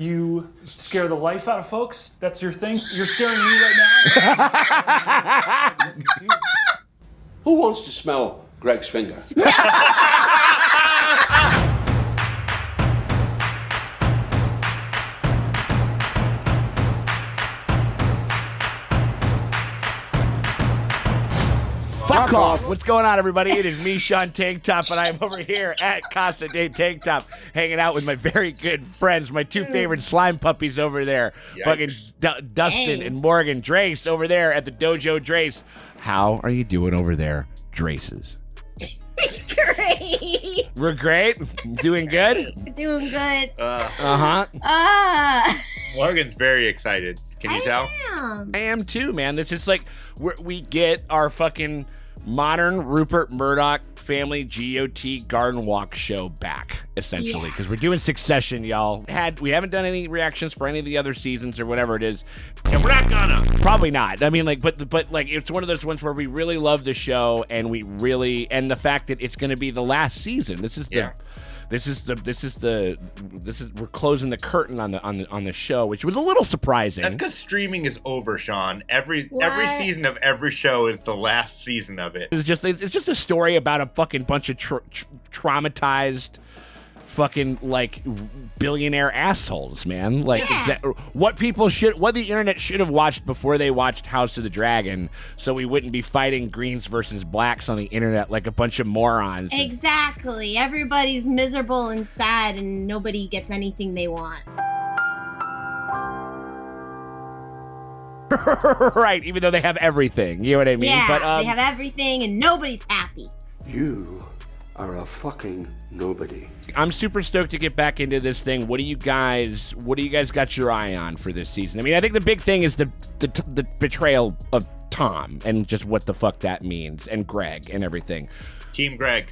You scare the life out of folks? That's your thing? You're scaring me right now? Who wants to smell Greg's finger? Fuck off. What's going on, everybody? It is me, Sean Tank Top, and I'm over here at Costa Day Tank Top hanging out with my very good friends, my two favorite slime puppies over there. Yikes. Fucking Dustin and Morgan. Drace over there at the Dojo Drace. How are you doing over there, Draces? Great. We're great? Doing good? We're doing good. Logan's very excited. Can you tell? Am. I am too, man. This is like we get our fucking modern Rupert Murdoch family GOT garden walk show back, essentially, because we're doing Succession, y'all. We haven't done any reactions for any of the other seasons or whatever it is, and we're not gonna. Probably not. I mean, like, but like, it's one of those ones where we really love the show, and the fact that it's gonna be the last season. We're closing the curtain on the show, which was a little surprising. That's because streaming is over, Sean. Every season of every show is the last season of it. It's just a story about a fucking bunch of traumatized fucking like billionaire assholes, man. Like what the internet should have watched before they watched House of the Dragon, so we wouldn't be fighting greens versus blacks on the internet like a bunch of morons. Exactly. Everybody's miserable and sad, and nobody gets anything they want. Right, even though they have everything. You know what I mean? Yeah, but, they have everything, and nobody's happy. You are a fucking nobody. I'm super stoked to get back into this thing. What do you guys got your eye on for this season? I mean, I think the big thing is the betrayal of Tom and just what the fuck that means, and Greg and everything. Team Greg.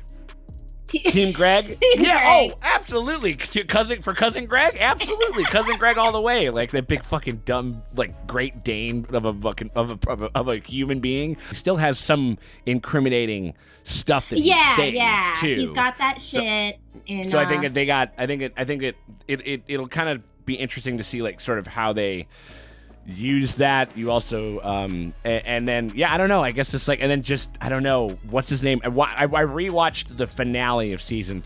Team Greg? Team Yeah, Greg. oh, absolutely. Cousin Greg? Absolutely. Cousin Greg all the way. Like that big fucking dumb, like Great Dane of a human being. He still has some incriminating stuff that he's saying, too. He's got that shit. So I think it'll kind of be interesting to see like sort of how they use that. You also and then I don't know, I guess it's like, and then just I don't know what's his name. I rewatched the finale of season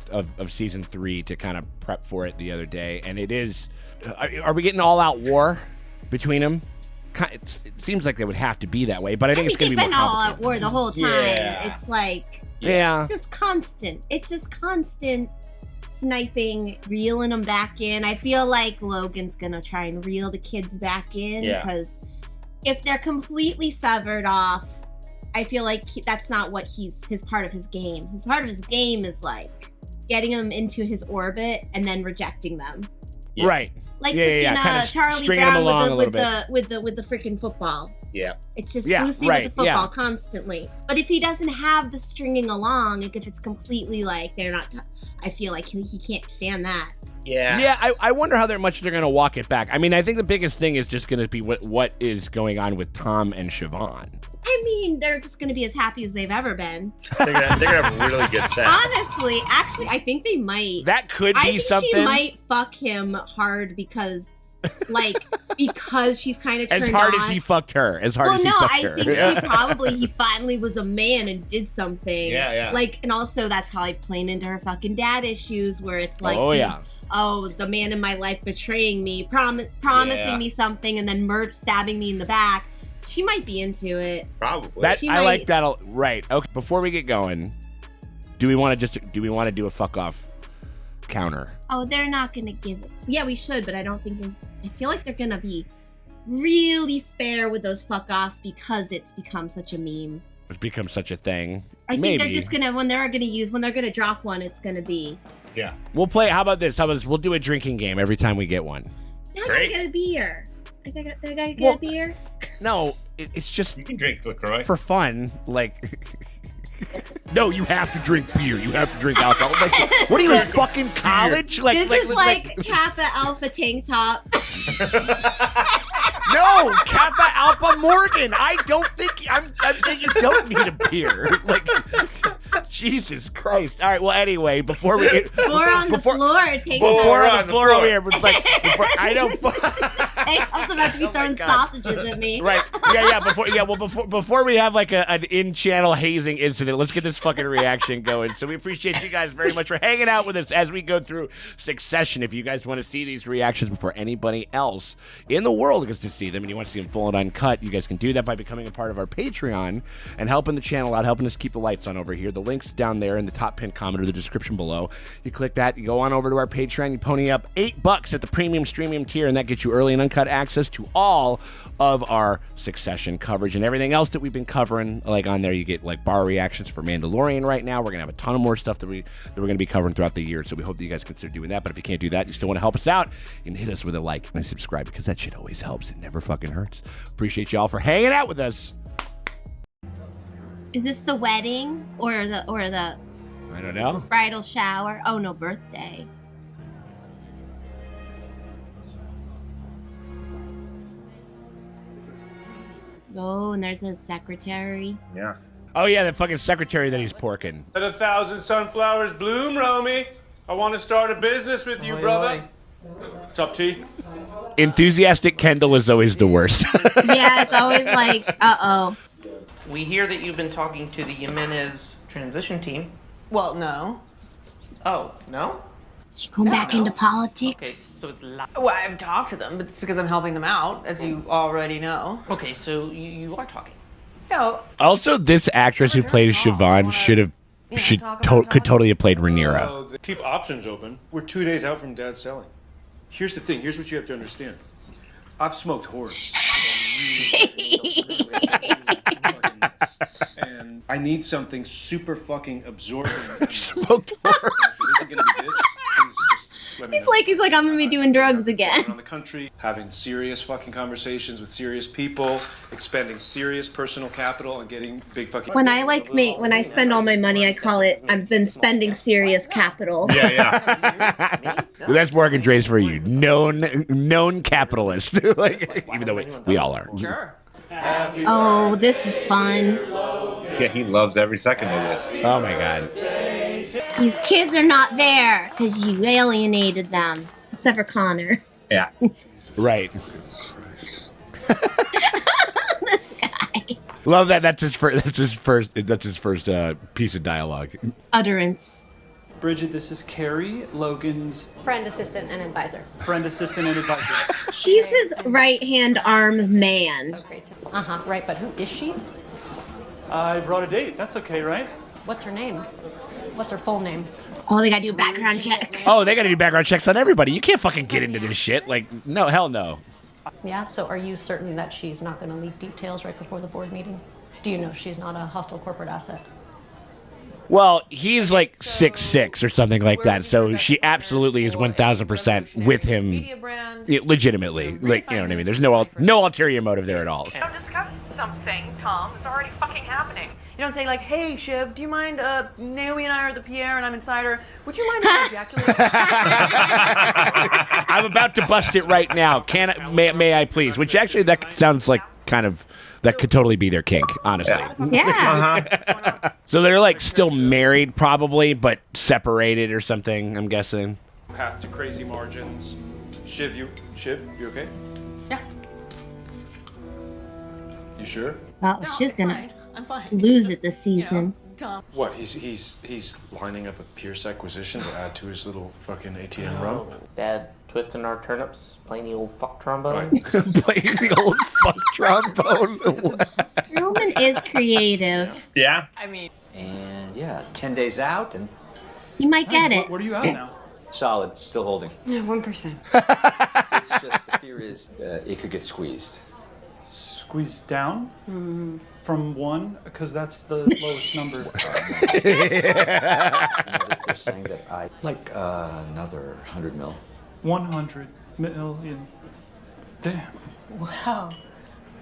3 to kind of prep for it the other day, and it is are we getting all out war between them? It seems like they would have to be that way, but I think it's gonna be more they've been all complicated. at war the whole time. Yeah. It's like it's just constant sniping, reeling them back in. I feel like Logan's gonna try and reel the kids back in, because if they're completely severed off, I feel like that's not what his part of his game. His part of his game is like getting them into his orbit and then rejecting them. Yeah. Right. Like Kinda Charlie stringing Brown them along with the freaking football. Yeah. It's just Lucy with the football constantly. But if he doesn't have the stringing along, like if it's completely like they're not, I feel like he can't stand that. Yeah. Yeah, I wonder how much they're going to walk it back. I mean, I think the biggest thing is just going to be what is going on with Tom and Siobhan. I mean, they're just going to be as happy as they've ever been. They're gonna have a really good set. Honestly, actually, I think they might. That could be something. I think she might fuck him hard because she's kind of turned on. As hard as he fucked her. As hard as he fucked her. I think he finally was a man and did something. Yeah. Like, and also that's probably playing into her fucking dad issues where it's like, the man in my life betraying me, promising me something and then stabbing me in the back. She might be into it. Probably. Like that. Right. Okay. Before we get going, do we want to do a fuck off counter? Oh, they're not gonna give it. Yeah, we should, but I don't think. I feel like they're gonna be really spare with those fuck offs because it's become such a meme. It's become such a thing. I think they're just gonna when they're gonna drop one, it's gonna be. Yeah. We'll play. How about this? We'll do a drinking game every time we get one. Now I gotta get a beer. I gotta get a beer. No, it's just you can drink LaCroix for fun. Like, no, you have to drink beer. You have to drink alcohol. Like, what are you in fucking college? This is like Kappa Alpha tank top. No, Kappa Alpha Morgan. I don't think I'm saying you don't need a beer. Like, Jesus Christ. All right, well, anyway, before we get... Four on the floor. Take Four on the floor over here. It's like, I don't... Takeoff's about to be throwing sausages at me. Right. Before we have like an in-channel hazing incident, let's get this fucking reaction going. So we appreciate you guys very much for hanging out with us as we go through Succession. If you guys want to see these reactions before anybody else in the world gets to see them and you want to see them full and uncut, you guys can do that by becoming a part of our Patreon and helping the channel out, helping us keep the lights on over here. The link's down there in the top pinned comment or the description below. You click that, you go on over to our Patreon, you pony up $8 at the premium streaming tier, and that gets you early and uncut access to all of our Succession coverage and everything else that we've been covering. Like on there, you get like bar reactions for Mandalorian right now. We're gonna have a ton of more stuff that we're gonna be covering throughout the year. So we hope that you guys consider doing that. But if you can't do that, you still want to help us out, you can hit us with a like and a subscribe, because that shit always helps. It never fucking hurts. Appreciate y'all for hanging out with us. Is this the wedding or the I don't know. bridal shower? Oh no, birthday. Oh, and there's his secretary. Yeah. Oh yeah, the fucking secretary that he's porking. Let 1,000 sunflowers bloom, Romy. I want to start a business with you, brother. What's up, T? Enthusiastic Kendall is always the worst. Yeah, it's always like, uh-oh. We hear that you've been talking to the Jimenez transition team. Well, no. Oh, no? She going back into politics. Okay, so it's Well, I've talked to them, but it's because I'm helping them out, as you already know. Okay, so you are talking. No. Also, this actress who played Siobhan could totally have played Rhaenyra. Keep options open. We're 2 days out from Dad selling. Here's the thing. Here's what you have to understand. I've smoked horse. And I need something super fucking absorbing. Smoked horse. If it isn't gonna be this, please just let me know. He's like, I'm gonna be doing drugs again. Around the country, having serious fucking conversations with serious people, expending serious personal capital, and getting big fucking. When I spend all my money, I call it, I've been spending serious capital. Yeah. Well, that's Morgan Dre's for you. Known capitalist. Like, even though we all are. Sure. Oh, this is fun. Yeah, he loves every second of this. Oh my god. These kids are not there because you alienated them. Except for Connor. Yeah. Right. This guy. Love that. That's his first piece of dialogue. Utterance. Bridget, this is Carrie, Logan's Friend, assistant, and advisor. friend, assistant, and advisor. She's his right-hand arm man. So great. Right, but who is she? I brought a date. That's okay, right? What's her name? What's her full name? Oh, they gotta do a background check. Oh, they gotta do background checks on everybody. You can't fucking get into this shit. Like, no, hell no. Yeah, so are you certain that she's not going to leak details right before the board meeting? Do you know she's not a hostile corporate asset? Well, he's like 6'6" or something like that, so she absolutely is 1,000% with him, legitimately. Like, you know what I mean? There's no ulterior motive there at all. You don't discuss something, Tom. It's already fucking happening. You don't say like, hey, Shiv, do you mind, Naomi and I are the Pierre and I'm inside her. Would you mind ejaculating? I'm about to bust it right now. May I please? Which actually, that sounds like kind of, that could totally be their kink, honestly. Yeah. So they're like still married probably, but separated or something, I'm guessing. Path to crazy margins. Shiv, you okay? Yeah. You sure? Oh, No, she's it's gonna fine. I'm fine. lose it this season. Tom. What? He's lining up a Pierce acquisition to add to his little fucking ATM run. Dad twisting our turnips, playing the old fuck trombone. Right. Playing the old fuck trombone. Roman is creative. Yeah. I mean, And yeah, 10 days out and You might get it. What are you at now? solid, still holding. yeah, 1%. It's just the fear is it could get squeezed. Squeeze down from 1, because that's the lowest number. They're saying that I like another 100 mil. 100 million. Damn. Wow.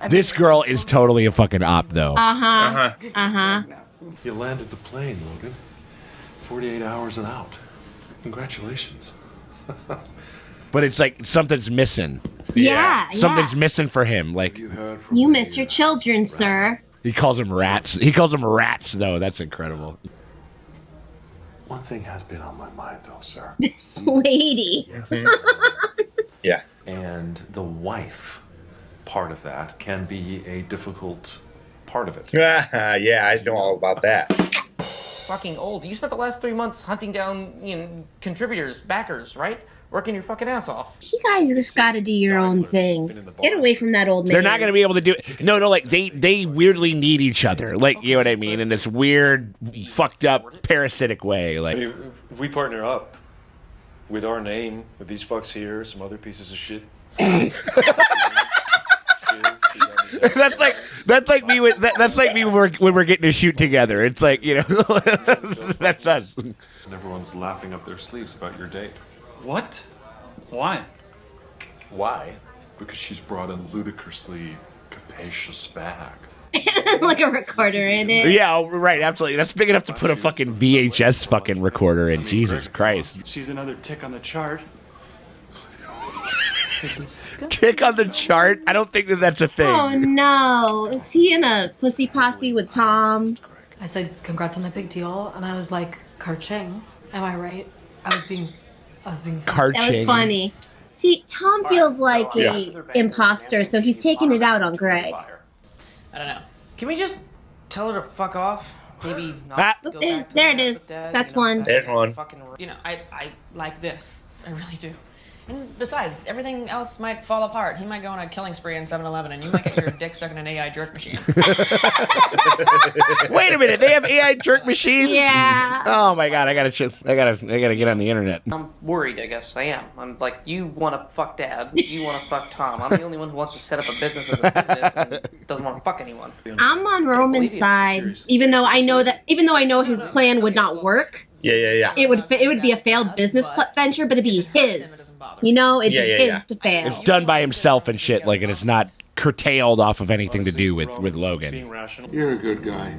This girl is totally a fucking op, though. You landed the plane, Logan. 48 hours and out. Congratulations. But it's like something's missing. Yeah. Something's missing for him. Like, You missed your children, sir. he calls them rats. He calls them rats, though. That's incredible. One thing has been on my mind, though, sir. This lady. Yeah. And the wife part of that can be a difficult part of it. Yeah, I know all about that. Fucking old. You spent the last 3 months hunting down, contributors, backers, right? Working your fucking ass off. You guys just gotta do your own thing. Get away from that old man. They're not going to be able to do it. No, like they weirdly need each other. Like, you know what I mean? In this weird, fucked up, parasitic way. Like, If we partner up with our name, with these fucks here, some other pieces of shit. that's like me when we're getting to shoot together. It's like, that's us. And everyone's laughing up their sleeves about your date. What? Why? Why? Because she's brought a ludicrously capacious bag. Like a recorder in it. Yeah, right, absolutely. That's big enough to put a fucking VHS fucking recorder in. Jesus Christ. She's another tick on the chart. Tick on the chart? I don't think that's a thing. Oh no. Is he in a pussy posse with Tom? I said, congrats on the big deal, and I was like, Karching. Am I right? I was being Karching. That was funny. See, Tom feels like a imposter, so he's taking it out on Greg. I don't know. Can we just tell her to fuck off? Maybe not. Oh, there it is. That's one. There's one. I like this. I really do. And besides, everything else might fall apart. He might go on a killing spree in 7-Eleven, and you might get your dick stuck in an AI jerk machine. Wait a minute, they have AI jerk machines? Yeah. Oh my god, I gotta get on the internet. I'm worried, I guess. I am. I'm like, you want to fuck Dad. You want to fuck Tom. I'm the only one who wants to set up a business as a business and doesn't want to fuck anyone. I'm on Roman's side, even though I know his plan would not work. Yeah. It would be a failed business venture, but it'd be his. It'd be his to fail. It's done by himself and shit, like, and it's not curtailed off of anything to do with Logan. You're a good guy.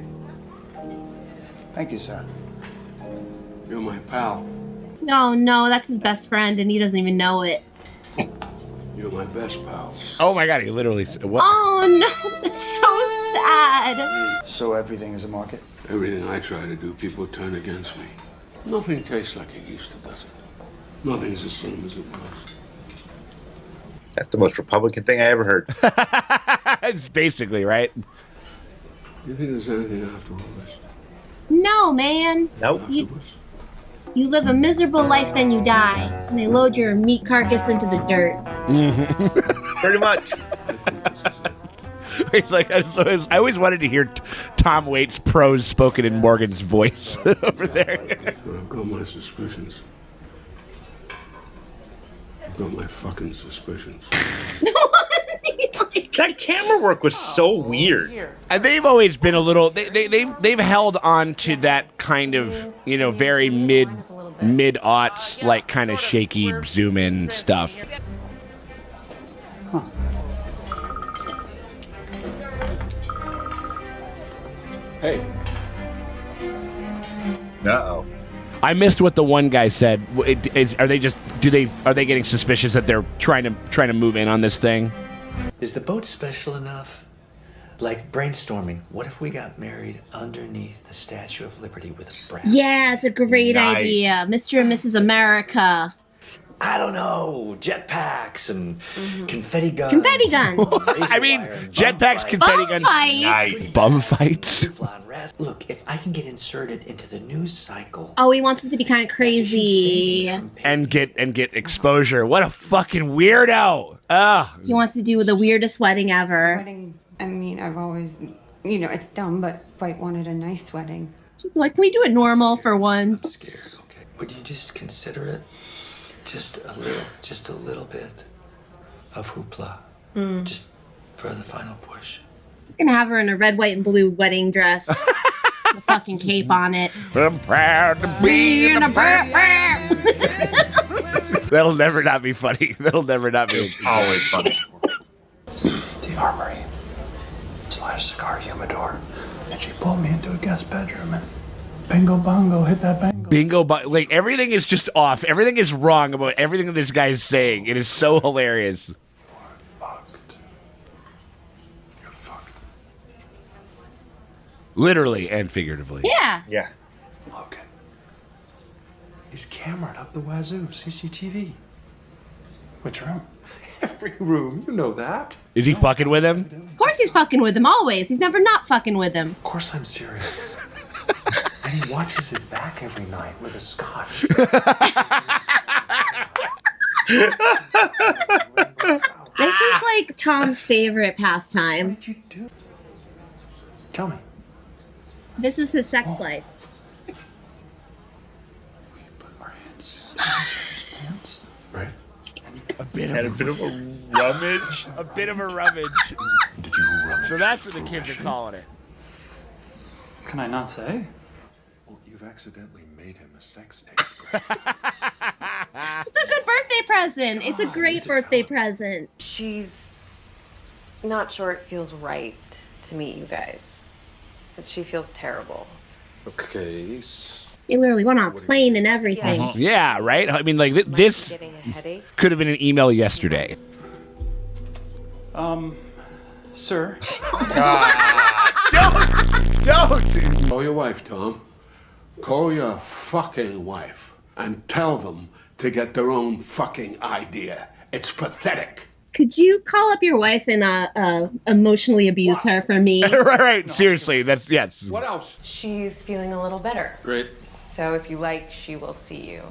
Thank you, sir. You're my pal. Oh no, that's his best friend, and he doesn't even know it. You're my best pal. Oh my god, he literally said, what? Oh no, that's so sad. So everything is a market? Everything I try to do, people turn against me. Nothing tastes like it used to, does it? Nothing's the same as it was. That's the most Republican thing I ever heard. It's basically, right? You think there's anything after all this? No, man. Nope. You live a miserable life, then you die, and they load your meat carcass into the dirt. Pretty much. It's like, I always wanted to hear Tom Waits' prose spoken in Morgan's voice over there. I've got my suspicions. I've got my fucking suspicions. That camera work was so weird. And they've always been a little. They've held on to that kind of, very mid aughts, like kind of shaky zoom in stuff. Hey. Uh-oh. I missed what the one guy said. Are they getting suspicious that they're trying to move in on this thing? Is the boat special enough? Like brainstorming, what if we got married underneath the Statue of Liberty with a brass? Yeah, it's a great idea. Mr. and Mrs. America. I don't know, jetpacks and confetti guns. Confetti guns. I mean, jetpacks, confetti guns. Nice. Bum fights. Look, if I can get inserted into the news cycle. Oh, he wants it to be kind of crazy. And get exposure. What a fucking weirdo. He wants to do the weirdest wedding ever. Wedding, I mean, I've always, it's dumb, but White wanted a nice wedding. Like, can we do it normal for once? Okay. Would you just consider it? Just a little bit of hoopla. Just for the final push. We're gonna have her in a red, white, and blue wedding dress. With a fucking cape on it. I'm proud to be in a That'll never not be funny. That'll never not be. It's always funny. The armory / cigar humidor, and she pulled me into a guest bedroom and bingo bongo hit that bango. Bingo bongo. Like, everything is just off. Everything is wrong about everything that this guy is saying. It is so hilarious. You're fucked. Literally and figuratively. Yeah. Yeah. Logan, He's cameraed up the wazoo, CCTV. Which room? Every room, you know that. Is he fucking with him? Of course he's fucking with him always. He's never not fucking with him. Of course I'm serious. And he watches it back every night with a scotch. This is like Tom's favorite pastime. What did you do? Tell me. This is his sex life. Right? A bit Had a bit of a rummage. A bit of a rummage. Did you rummage? So that's what the kids are calling it. Can I not say? Well, you've accidentally made him a sex tape. It's a good birthday present. It's a great birthday present. She's not sure it feels right to meet you guys. But she feels terrible. Okay. They literally went on a plane and everything. Yeah, right? I mean, like, this Getting a headache. could have been an email yesterday. Sir. Don't! Call your wife, Tom. Call your fucking wife and tell them to get their own fucking idea. It's pathetic. Could you call up your wife and emotionally abuse her for me? right. Seriously, that's, yes. What else? She's feeling a little better. Great. So if you like, she will see you.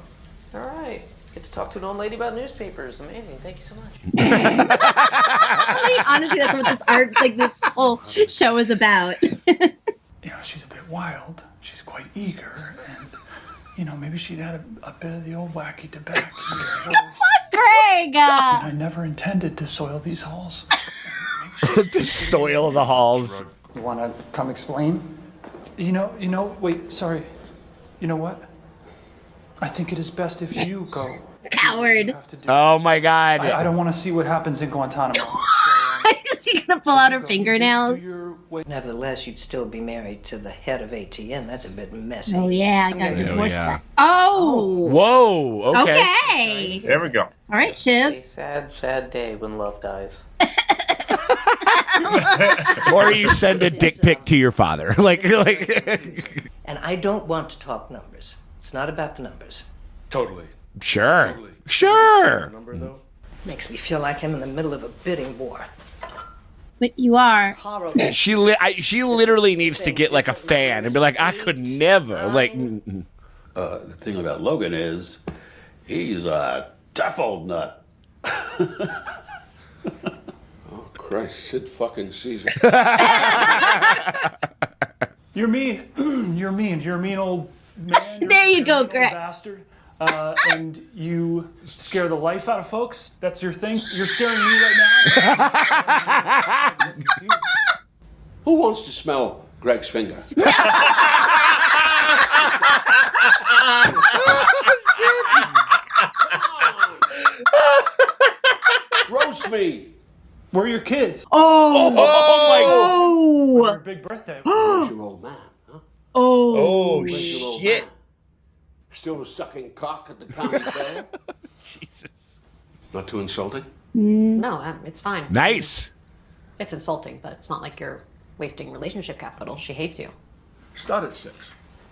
All right. Get to talk to an old lady about newspapers. Amazing. Thank you so much. Honestly, that's what this whole show is about. She's a bit wild. She's quite eager, and maybe she'd had a bit of the old wacky tobacco. Fuck Greg! And I never intended to soil these halls. To soil the halls. You want to come explain? Wait, sorry. You know what? I think it is best if you go. Coward. Oh my God. I don't want to see what happens in Guantanamo. Is she gonna pull out her fingernails? Nevertheless, you'd still be married to the head of ATN. That's a bit messy. Oh yeah, I gotta Oh, divorce yeah. that. Oh. Whoa. Okay. Okay. There we go. All right, Shiv. A sad, sad day when love dies. Or you send a dick pic to your father. like. And I don't want to talk numbers. It's not about the numbers. Totally. Sure. Sure. Number, though? Makes me feel like I'm in the middle of a bidding war. But you are. Horrible. She literally needs to get like a fan and be like, I could never. Like, The thing about Logan is he's a tough old nut. Oh, Christ, Sid fucking sees it. You're mean. You're mean. You're a mean old man. There you go, You're a mean old Greg. bastard. And you scare the life out of folks. That's your thing. You're scaring me right now. Who wants to smell Greg's finger? Roast me. We're your kids. Oh. Oh my God. Your big birthday. Where's your old man? Huh? Oh, Where's your old shit. man? Still sucking cock at the county fair? Not too insulting? No, it's fine. nice. It's insulting, but it's not like you're wasting relationship capital. She hates you. Start at 6.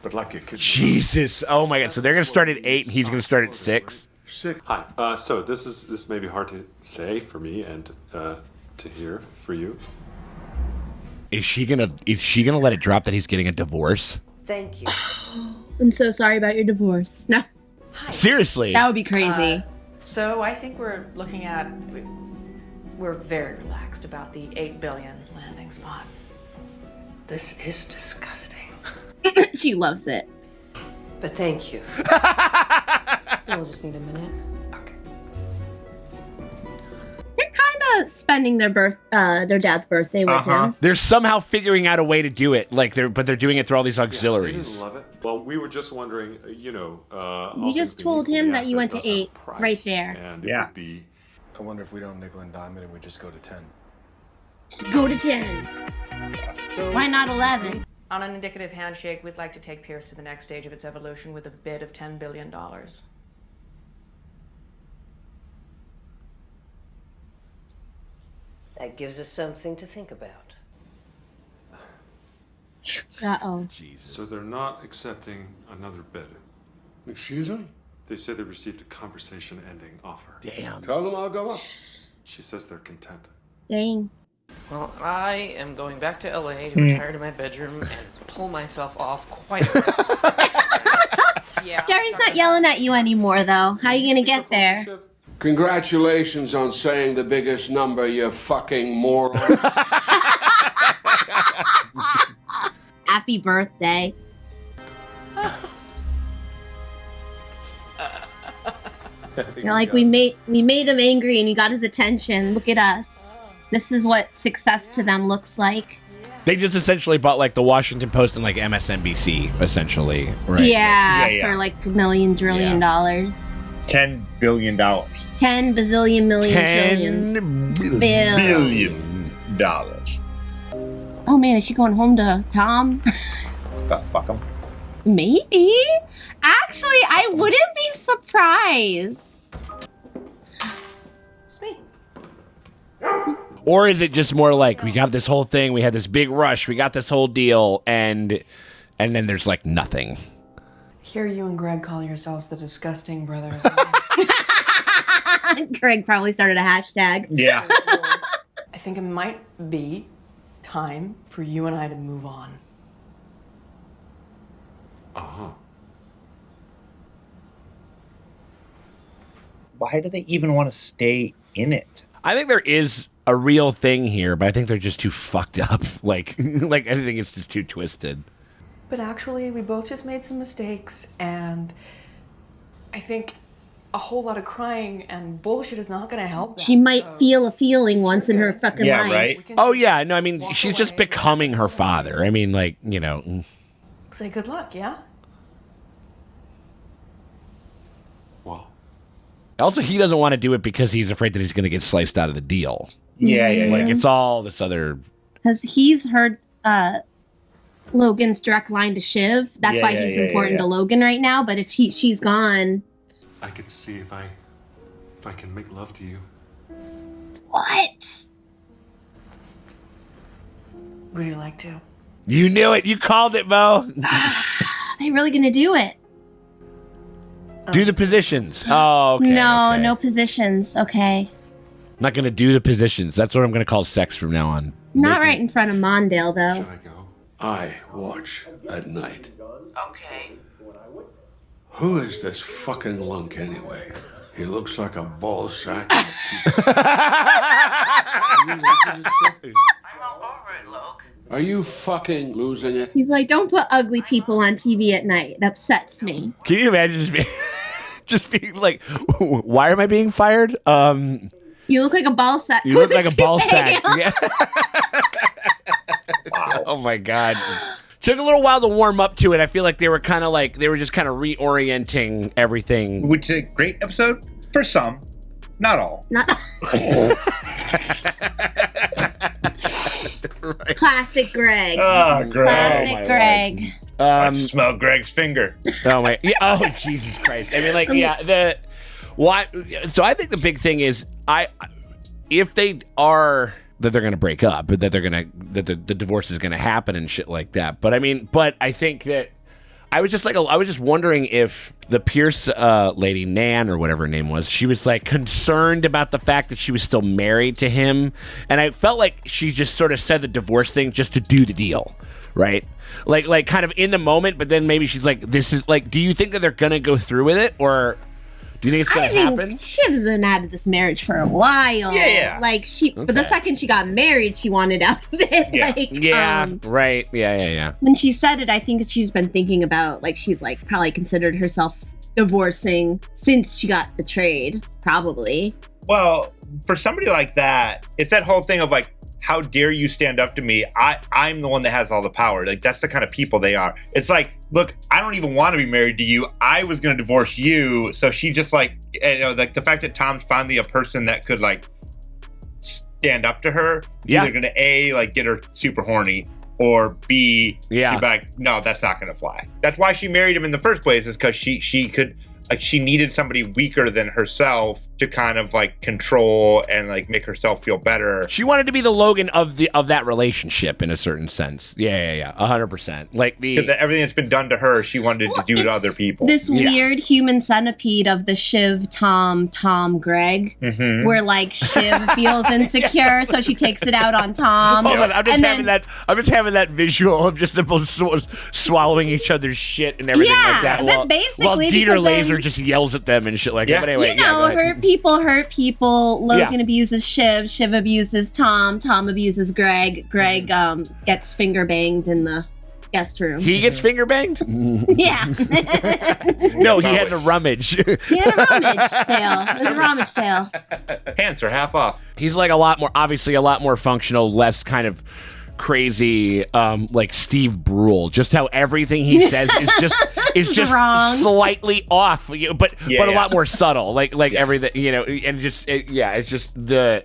But like your kids. Jesus. Oh my God. So they're going to start at 8 and he's going to start at 6. 6. Hi. So this may be hard to say for me and to hear for you. Is she gonna let it drop that he's getting a divorce? Thank you. I'm so sorry about your divorce. No, Seriously. that would be crazy. So I think we're looking at. We're very relaxed about the 8 billion landing spot. This is disgusting. She loves it. But thank you. We'll just need a minute. They're kind of spending their dad's birthday with him. They're somehow figuring out a way to do it. But they're doing it through all these auxiliaries. I love it. Well, we were just wondering, You all just things told being him equal, that the you went asset to does have 8, a price, right there. And Yeah. it would be. I wonder if we don't nickel and dime it and we just go to 10. Just go to 10. So Why not 11? on an indicative handshake, we'd like to take Pierce to the next stage of its evolution with a bid of $10 billion. That gives us something to think about. Uh-oh. So they're not accepting another bid. Excuse me? They say they received a conversation-ending offer. Damn. Tell them I'll go up. She says they're content. Dang. Well, I am going back to LA to retire to my bedroom and pull myself off quite a bit. Yeah. Jerry's not yelling at you anymore, though. How are you gonna get there? Congratulations on saying the biggest number, you fucking moron. Happy birthday. You're like, we made him angry and you got his attention. Look at us. This is what success to them looks like. They just essentially bought like the Washington Post and like MSNBC, essentially, right? Yeah, for like $1 million trillion. $10 billion. 10 bazillion million trillions. Billion dollars. Oh man, is she going home to Tom? Fuck him. Maybe. Actually, I wouldn't be surprised. It's me. Or is it just more like we got this whole thing, we had this big rush, we got this whole deal, and then there's like nothing. Hear you and Greg call yourselves the disgusting brothers. Greg probably started a hashtag. Yeah. I think it might be time for you and I to move on. Uh-huh. Why do they even want to stay in it? I think there is a real thing here, but I think they're just too fucked up. Like I think it's just too twisted. But actually, we both just made some mistakes, and I think a whole lot of crying and bullshit is not going to help that. She might feel a feeling once in her fucking life. Right? Oh, yeah. No, I mean, she's just becoming her father. I mean, like, you know. Say good luck, yeah? Also, he doesn't want to do it because he's afraid that he's going to get sliced out of the deal. Yeah. Like, it's all this other... Because he's heard Logan's direct line to Shiv. That's why he's important to Logan right now. But if she's gone... I could see if I can make love to you. What? Would you like to? You knew it. You called it, Mo. Are they really going to do it? Do the positions. Oh, okay. No positions. Okay. I'm not going to do the positions. That's what I'm going to call sex from now on. Not right in front of Mondale, though. I watch at night. Okay. Who is this fucking lunk anyway? He looks like a ball sack. I'm all over it, Logan. Are you fucking losing it? He's like, don't put ugly people on TV at night. It upsets me. Can you imagine just being like, why am I being fired? You look like a ball sack. You look like a ball sack. Yeah. Wow. Oh my God. Took a little while to warm up to it. I feel like they were just kind of reorienting everything. Which is a great episode for some, not all. Right. Classic Greg. Oh, Greg. Classic Greg. I smell Greg's finger. Oh my! Yeah, oh Jesus Christ! I mean, like, yeah. So I think the big thing is, if they are that they're going to break up, but that the divorce is going to happen and shit like that. But I think that I was just wondering if the Pierce lady, Nan or whatever her name was, she was like concerned about the fact that she was still married to him, and I felt like she just sort of said the divorce thing just to do the deal, right? Like kind of in the moment, but then maybe she's like, this is like, do you think that they're gonna go through with it, or do you think it's gonna happen? Shiv's been out of this marriage for a while. Yeah. Like but the second she got married, she wanted out of it. Yeah. Like, Right. Yeah. When she said it, I think she's been thinking about, like, she's like probably considered herself divorcing since she got betrayed, probably. Well, for somebody like that, it's that whole thing of like, how dare you stand up to me? I'm the one that has all the power. Like, that's the kind of people they are. It's like, look, I don't even want to be married to you. I was going to divorce you. So she just like, like the fact that Tom's finally a person that could like stand up to her. Yeah. Either going to A, like get her super horny, or B, she'd be like, no, that's not going to fly. That's why she married him in the first place, is because she could like she needed somebody weaker than herself to kind of like control and like make herself feel better. She wanted to be the Logan of that relationship in a certain sense. Yeah, 100%. Like because everything that's been done to her, she wanted to do to other people. This weird human centipede of the Shiv, Tom, Greg, where like Shiv feels insecure, so she takes it out on Tom. Hold on, I'm just having that visual of just them both swallowing each other's shit and everything like that. That's basically while Dieter because Laser just yells at them and shit like that. But anyway, hurt people. Logan abuses Shiv abuses Tom abuses Greg. Greg gets finger banged in the guest room. He gets finger banged? Yeah. No, he had a rummage. He had a rummage sale. It was a rummage sale. Pants are half off. He's like a lot more functional, less kind of crazy, like Steve Brule. Just how everything he says is just wrong. Slightly off, but a lot more subtle. Like everything, and it's just the.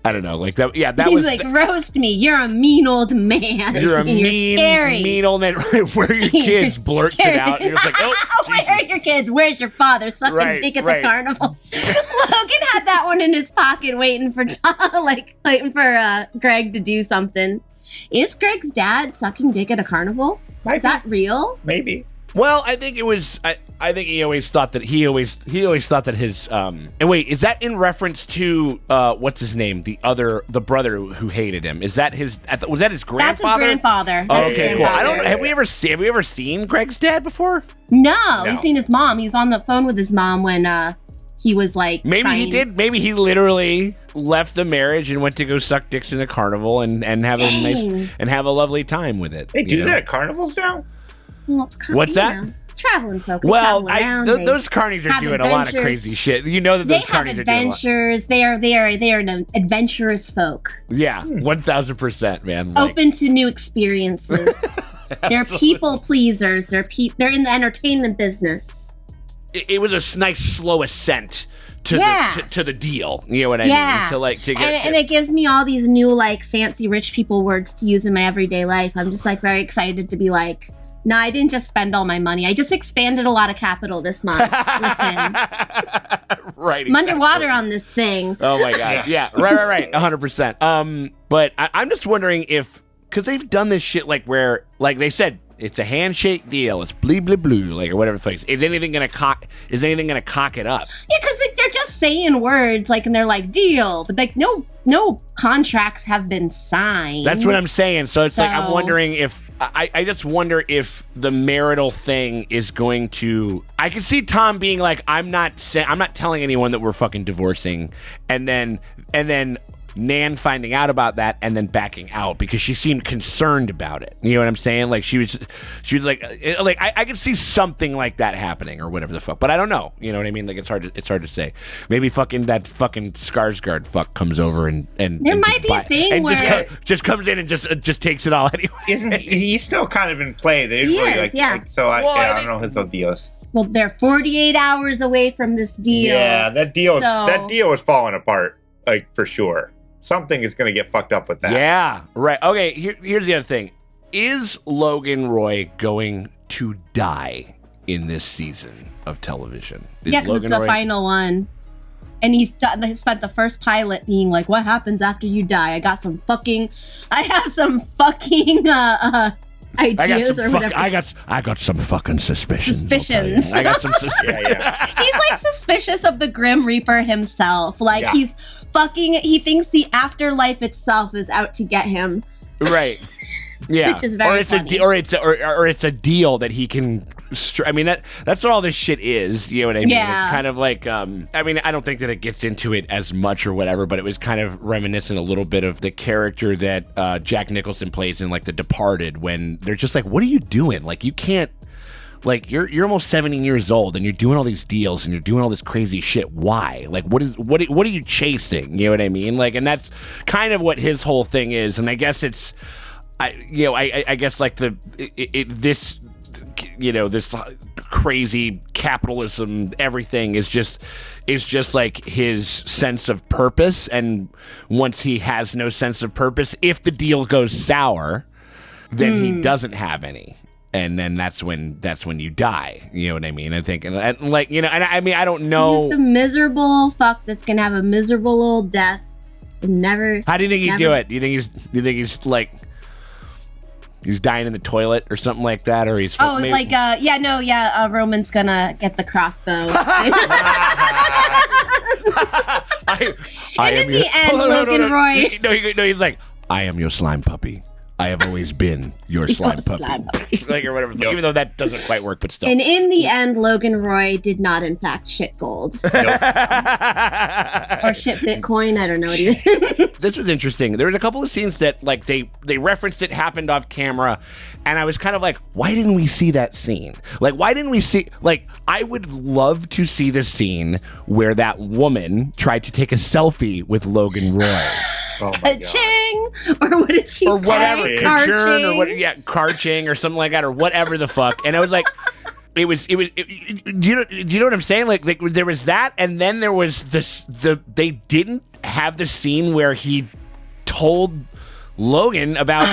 I don't know, like that. Yeah, that He's was like, roast me. You're a mean old man. You're a mean old man. Where are your kids? Blurts it out. And you're just like, oh, where are your kids? Where's your father? Sucking dick at the carnival. Logan had that one in his pocket, waiting for Greg to do something. Is Greg's dad sucking dick at a carnival? Might Is that real? Maybe. Well, I think it was. I think he always thought that thought that his. And wait, is that in reference to what's his name? The brother who hated him. Is that his? Was that his grandfather? That's his grandfather. Oh, okay, cool. I don't know. Have we ever seen Greg's dad before? No, we've seen his mom. He was on the phone with his mom when he was like. Maybe he did. Maybe he literally left the marriage and went to go suck dicks in a carnival and have a nice and have a lovely time with it. They do that at carnivals now. Well, what's that? Traveling folk. Well, those carnies are doing a lot of crazy shit. You know that those carnies are doing adventures. They are an adventurous folk. Yeah, 1,000%, man. Open to new experiences. They're people pleasers. They're in the entertainment business. It was a nice slow ascent to the deal. You know what I mean? To get and it gives me all these new like fancy rich people words to use in my everyday life. I'm just like very excited to be like, no, I didn't just spend all my money. I just expanded a lot of capital this month. Listen. Right. I'm underwater on this thing. Oh my God. Yeah. Right. 100%. But I'm just wondering if, because they've done this shit like where, like they said, it's a handshake deal. It's blee blee blue, like or whatever the fuck. Is anything gonna cock it up? Yeah, because they're just saying words, like, and they're like deal, but like no contracts have been signed. That's what I'm saying. So it's like I'm wondering if I just wonder if the marital thing is going to. I can see Tom being like, I'm not telling anyone that we're fucking divorcing, and then Nan finding out about that and then backing out because she seemed concerned about it. You know what I'm saying? Like she was like I could see something like that happening or whatever the fuck, but I don't know. You know what I mean? Like it's hard to say. Maybe that fucking Skarsgård fuck comes over and there might be a thing and where just comes in and just takes it all anyway. Isn't he's still kind of in play? They didn't really like so I don't know his deal is. Well, they're 48 hours away from this deal. Yeah, that deal is falling apart, like for sure. Something is going to get fucked up with that. Yeah, right. Okay, here's the other thing. Is Logan Roy going to die in this season of television? Yeah, because it's the final one. And he spent the first pilot being like, what happens after you die? I have some fucking ideas or whatever. I got some fucking suspicions. I got some suspicions. Yeah. He's like suspicious of the Grim Reaper himself. Like he thinks the afterlife itself is out to get him. Right. Yeah. Which is very funny. It's a deal that he can. I mean that's what all this shit is. You know what I mean? Yeah. It's kind of like I mean I don't think that it gets into it as much or whatever, but it was kind of reminiscent a little bit of the character that Jack Nicholson plays in like The Departed, when they're just like, what are you doing? Like you can't. Like you're almost 70 years old and you're doing all these deals and you're doing all this crazy shit. Why? Like what are you chasing? You know what I mean? Like, and that's kind of what his whole thing is. And I guess it's, I guess like this crazy capitalism, everything is just like his sense of purpose. And once he has no sense of purpose, if the deal goes sour, then he doesn't have any. and then that's when you die. You know what I mean? I think, and like, you know, and I mean, I don't know. Just a miserable fuck that's gonna have a miserable old death and never. How do you think he'd do it? Do you think he's like he's dying in the toilet or something like that, or he's Roman's gonna get the crossbow. And in the end, Logan Roy. No, he's like, I am your slime puppy. I have always been your slime puppy. Like, or whatever. Even though that doesn't quite work, but still. And in the end, Logan Roy did not, in fact, shit gold. Or shit Bitcoin. I don't know what he did. This was interesting. There was a couple of scenes that, like, they referenced it, happened off camera, and I was kind of like, why didn't we see that scene? Like, why didn't we see, like, I would love to see the scene where that woman tried to take a selfie with Logan Roy. Oh my Ka-ching! Or what did she say? Or whatever, Karching? or what? Yeah, karching or something like that, or whatever the fuck. And I was like, do you know what I'm saying? Like there was that, and then there was they didn't have the scene where he told Logan about.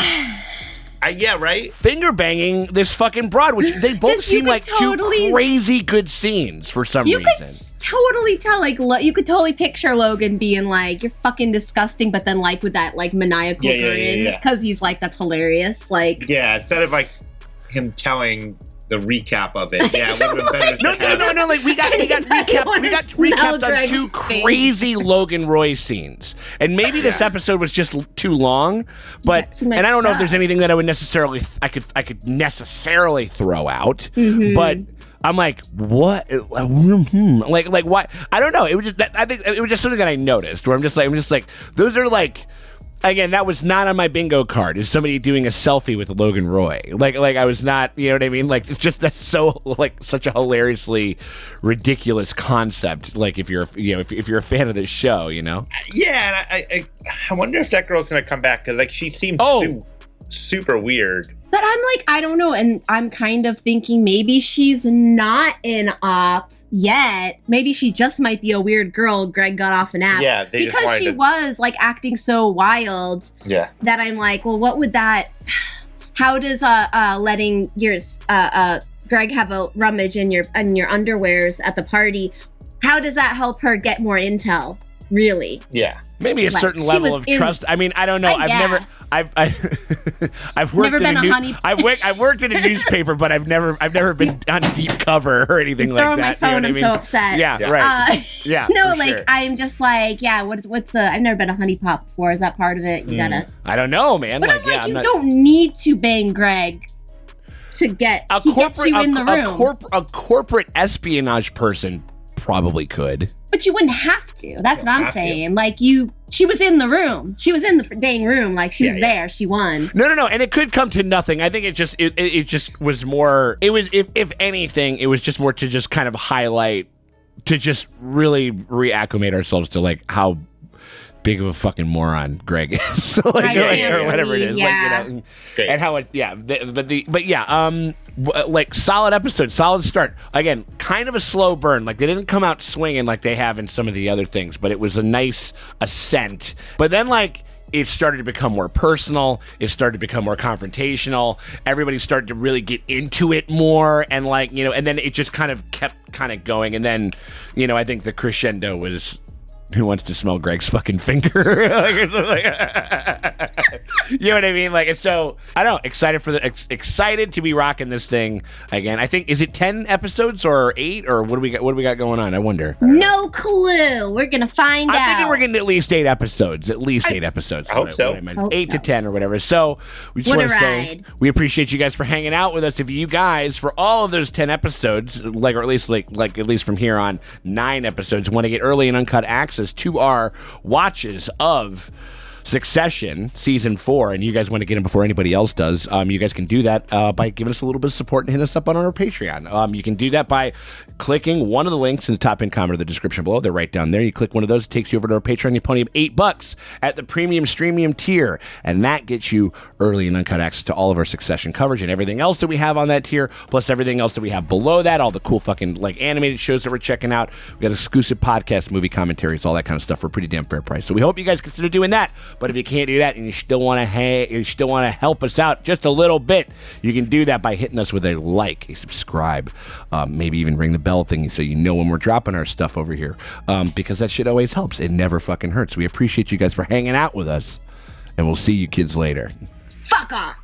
Yeah, right? Finger banging this fucking broad, which they both seem like two crazy good scenes for some reason. You could totally tell, like, you could totally picture Logan being like, you're fucking disgusting, but then, like, with that, like, maniacal grin. Because he's like, that's hilarious. Like, yeah, instead of, like, him telling the recap of it. Yeah, it would have been better. No. Like we got recapped on two crazy Logan Roy scenes, and maybe this episode was just too long. But and I don't know if there's anything that I could necessarily throw out. Mm-hmm. But I'm like, what? Like what? I don't know. It was just I think it was just something that I noticed where I'm just like those are like. Again, that was not on my bingo card. Is somebody doing a selfie with Logan Roy? Like I was not. You know what I mean? Like it's just that's so like such a hilariously ridiculous concept. Like if you're if you're a fan of this show, you know. Yeah, and I wonder if that girl's gonna come back because like she seems super weird. But I'm like, I don't know, and I'm kind of thinking maybe she's not in op yet. Maybe she just might be a weird girl Greg got off an app. Yeah, because she was like acting so wild. Yeah. That I'm like, well, what would that? How does letting yours Greg have a rummage in your underwears at the party? How does that help her get more intel? Really? Yeah. Maybe a certain level of trust. I mean, I don't know. I've worked never been a honey. I've worked in a newspaper, but I've never been on deep cover or anything like that. Throwing my phone, I'm so upset. Yeah, right. Yeah. No, like sure. I'm just like, yeah. What's I've never been a honeypot before. Is that part of it? You gotta. I don't know, man. But I'm like, don't need to bang Greg to get gets you in the room. A corporate espionage person probably could. But you wouldn't have to. That's what I'm saying. Like she was in the room. She was in the dang room. Like she was there. She won. No. And it could come to nothing. I think it just was more. It was if anything, it was just more to just kind of highlight, to just really reacclimate ourselves to like how big of a fucking moron Greg is, or whatever it is. Yeah. Like, it's great. And how it, like solid episode, solid start. Again, kind of a slow burn. Like they didn't come out swinging like they have in some of the other things, but it was a nice ascent. But then like it started to become more personal. It started to become more confrontational. Everybody started to really get into it more, and like and then it just kind of kept kind of going. And then I think the crescendo was. Who wants to smell Greg's fucking finger? You know what I mean? Like, it's so I don't know. Excited to be rocking this thing again. I think is it 10 episodes or 8 or what do we got? What do we got going on? I wonder. No clue. We're gonna find out. I'm thinking we're getting at least 8 episodes. At least 8 episodes. I hope so. 8 to 10 or whatever. So we just want to say we appreciate you guys for hanging out with us. If you guys for all of those 10 episodes, or at least at least from here on 9 episodes, want to get early and uncut access to our watches of Succession season 4, and you guys want to get them before anybody else does, you guys can do that by giving us a little bit of support and hitting us up on our Patreon. You can do that by clicking one of the links in the top comment or the description below. They're right down there. You click one of those, it takes you over to our Patreon. You pony up $8 at the premium streamium tier, and that gets you early and uncut access to all of our Succession coverage and everything else that we have on that tier, plus everything else that we have below that, all the cool fucking like animated shows that we're checking out. We got exclusive podcast, movie commentaries, all that kind of stuff for a pretty damn fair price. So we hope you guys consider doing that. But if you can't do that and you still want to help us out just a little bit, you can do that by hitting us with a like, a subscribe, maybe even ring the bell thingy so you know when we're dropping our stuff over here, because that shit always helps. It never fucking hurts. We appreciate you guys for hanging out with us, and we'll see you kids later. Fuck off.